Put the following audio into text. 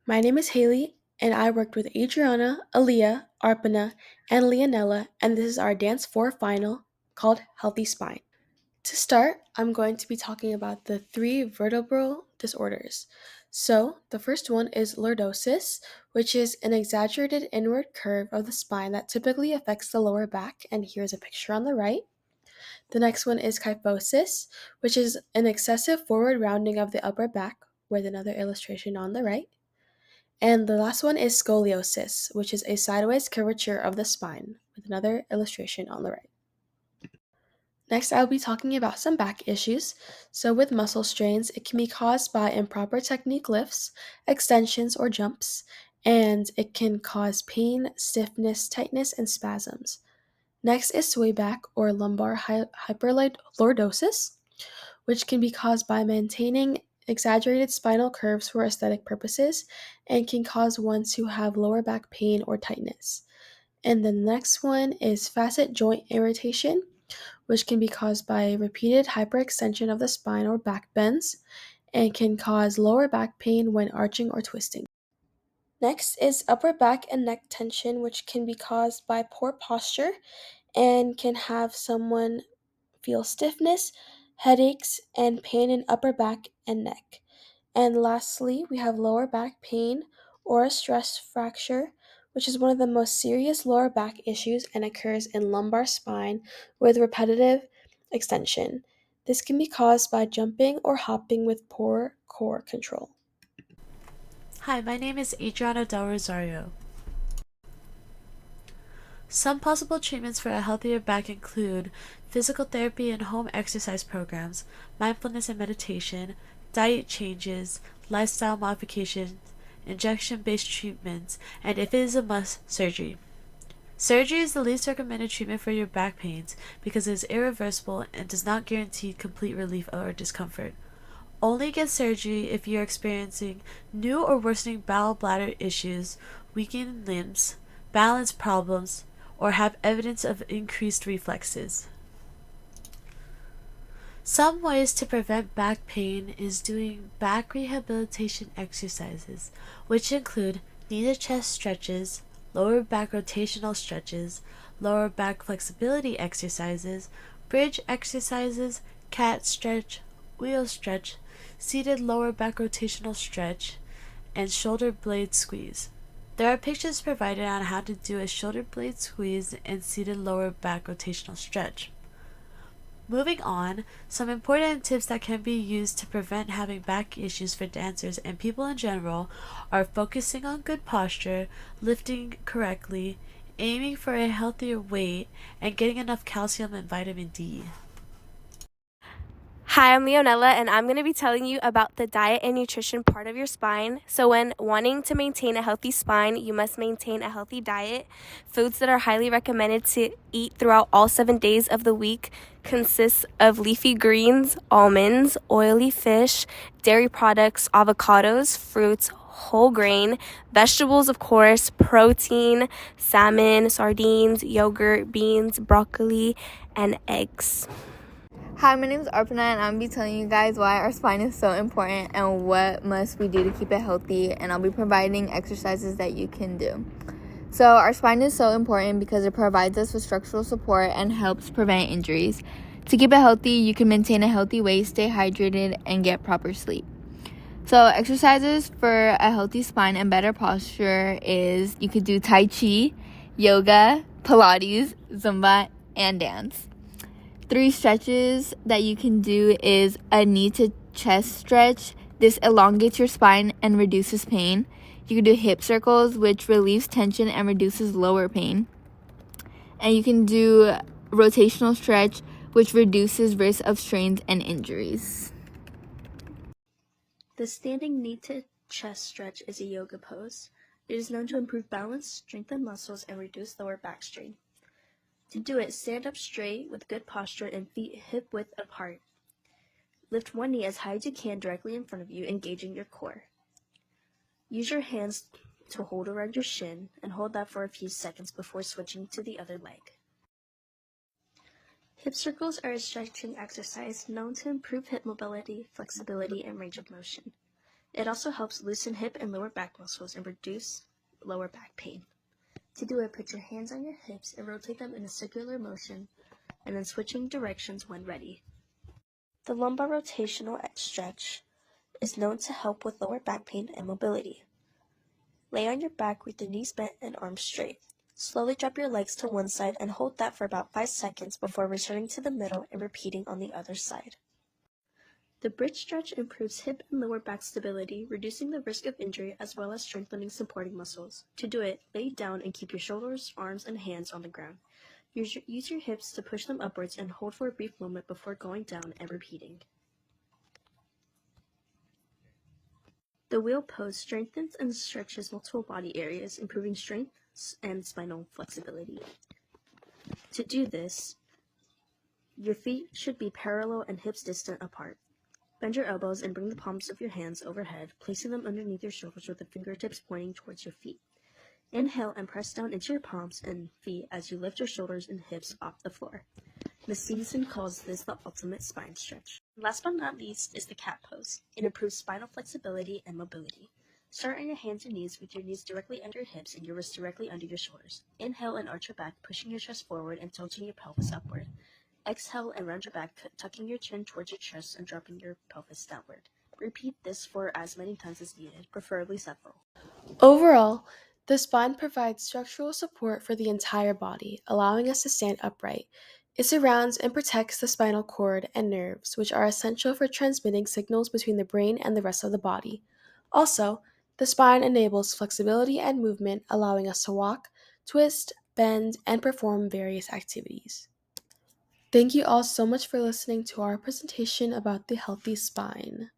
My name is Hailey, and I worked with Adriana, Aliyah, Arpana, and Leonela, and this is our Dance 4 final called Healthy Spine. To start, I'm going to be talking about the three vertebral disorders. So, the first one is lordosis, which is an exaggerated inward curve of the spine that typically affects the lower back, and here's a picture on the right. The next one is kyphosis, which is an excessive forward rounding of the upper back, with another illustration on the right. And the last one is scoliosis, which is a sideways curvature of the spine, with another illustration on the right. Next, I'll be talking about some back issues. So, with muscle strains, it can be caused by improper technique lifts, extensions, or jumps, and it can cause pain, stiffness, tightness, and spasms. Next is sway back or lumbar hyperlordosis, which can be caused by maintaining exaggerated spinal curves for aesthetic purposes and can cause one to have lower back pain or tightness. And the next one is facet joint irritation, which can be caused by repeated hyperextension of the spine or back bends and can cause lower back pain when arching or twisting. Next is upper back and neck tension, which can be caused by poor posture and can have someone feel stiffness, headaches, and pain in upper back and neck. And lastly, we have lower back pain or a stress fracture, which is one of the most serious lower back issues and occurs in lumbar spine with repetitive extension. This can be caused by jumping or hopping with poor core control. Hi, my name is Adriana Del Rosario. Some possible treatments for a healthier back include physical therapy and home exercise programs, mindfulness and meditation, diet changes, lifestyle modifications, injection-based treatments, and if it is a must, surgery. Surgery is the least recommended treatment for your back pains because it is irreversible and does not guarantee complete relief or discomfort. Only get surgery if you are experiencing new or worsening bowel bladder issues, weakened limbs, balance problems, or have evidence of increased reflexes. Some ways to prevent back pain is doing back rehabilitation exercises, which include knee to chest stretches, lower back rotational stretches, lower back flexibility exercises, bridge exercises, cat stretch, wheel stretch, seated lower back rotational stretch, and shoulder blade squeeze. There are pictures provided on how to do a shoulder blade squeeze and seated lower back rotational stretch. Moving on, some important tips that can be used to prevent having back issues for dancers and people in general are focusing on good posture, lifting correctly, aiming for a healthier weight, and getting enough calcium and vitamin D. Hi, I'm Leonela, and I'm going to be telling you about the diet and nutrition part of your spine. So, when wanting to maintain a healthy spine, you must maintain a healthy diet. Foods that are highly recommended to eat throughout all 7 days of the week consists of leafy greens, almonds, oily fish, dairy products, avocados, fruits, whole grain, vegetables, of course, protein, salmon, sardines, yogurt, beans, broccoli, and eggs. Hi, my name is Arpana, and I'm going to be telling you guys why our spine is so important and what must we do to keep it healthy, and I'll be providing exercises that you can do. So our spine is so important because it provides us with structural support and helps prevent injuries. To keep it healthy, you can maintain a healthy weight, stay hydrated, and get proper sleep. So exercises for a healthy spine and better posture is you could do Tai Chi, yoga, Pilates, Zumba, and dance. 3 stretches that you can do is a knee to chest stretch. This elongates your spine and reduces pain. You can do hip circles, which relieves tension and reduces lower pain. And you can do rotational stretch, which reduces risk of strains and injuries. The standing knee to chest stretch is a yoga pose. It is known to improve balance, strengthen muscles, and reduce lower back strain. To do it, stand up straight with good posture and feet hip width apart. Lift one knee as high as you can directly in front of you, engaging your core. Use your hands to hold around your shin and hold that for a few seconds before switching to the other leg. Hip circles are a stretching exercise known to improve hip mobility, flexibility, and range of motion. It also helps loosen hip and lower back muscles and reduce lower back pain. To do it, put your hands on your hips and rotate them in a circular motion, and then switching directions when ready. The lumbar rotational stretch is known to help with lower back pain and mobility. Lay on your back with the knees bent and arms straight. Slowly drop your legs to one side and hold that for about 5 seconds before returning to the middle and repeating on the other side. The bridge stretch improves hip and lower back stability, reducing the risk of injury as well as strengthening supporting muscles. To do it, lay down and keep your shoulders, arms, and hands on the ground. Use your hips to push them upwards and hold for a brief moment before going down and repeating. The wheel pose strengthens and stretches multiple body areas, improving strength and spinal flexibility. To do this, your feet should be parallel and hips distant apart. Bend your elbows and bring the palms of your hands overhead, placing them underneath your shoulders with the fingertips pointing towards your feet. Inhale and press down into your palms and feet as you lift your shoulders and hips off the floor. The season calls this the ultimate spine stretch. Last but not least is the cat pose. It improves spinal flexibility and mobility. Start on your hands and knees with your knees directly under your hips and your wrists directly under your shoulders. Inhale and arch your back, pushing your chest forward and tilting your pelvis upward. Exhale and round your back, tucking your chin towards your chest and dropping your pelvis downward. Repeat this for as many times as needed, preferably several. Overall, the spine provides structural support for the entire body, allowing us to stand upright. It surrounds and protects the spinal cord and nerves, which are essential for transmitting signals between the brain and the rest of the body. Also, the spine enables flexibility and movement, allowing us to walk, twist, bend, and perform various activities. Thank you all so much for listening to our presentation about the healthy spine.